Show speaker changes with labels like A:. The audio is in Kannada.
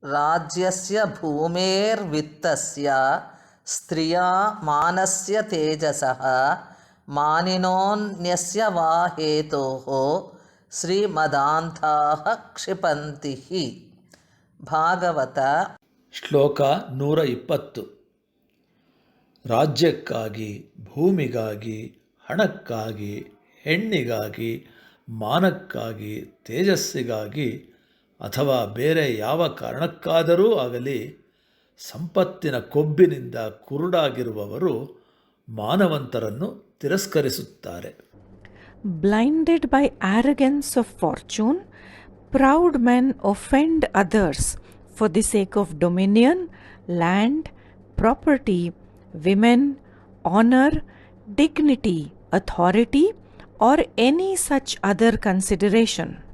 A: ರಾಜ್ಯಸ್ಯ ಭೂಮೇರ್ವಿತ್ತಸ್ಯ ಸ್ತ್ರಿಯಾ ಮಾನಸ್ಯ ತೇಜಸಃ ಮಾನಿನೋನ್ಯಸ್ಯ ವಾ ಹೇತೋಃ ಶ್ರೀಮದಾಂತಾಃ ಕ್ಷಿಪಂತಿ. ಭಾಗವತ
B: ಶ್ಲೋಕ 120. ರಾಜ್ಯಕ್ಕಾಗಿ, ಭೂಮಿಗಾಗಿ, ಹಣಕ್ಕಾಗಿ, ಹೆಣ್ಣಿಗಾಗಿ, ಮಾನಕ್ಕಾಗಿ, ತೇಜಸ್ಸಿಗಾಗಿ ಅಥವಾ ಬೇರೆ ಯಾವ ಕಾರಣಕ್ಕಾದರೂ ಆಗಲಿ ಸಂಪತ್ತಿನ ಕೊಬ್ಬಿನಿಂದ ಕುರುಡಾಗಿರುವವರು ಮಾನವಂತರನ್ನು ತಿರಸ್ಕರಿಸುತ್ತಾರೆ.
C: Blinded by arrogance of fortune, proud men offend others for the sake of dominion, land, property, women, honor, dignity, authority, or any such other consideration.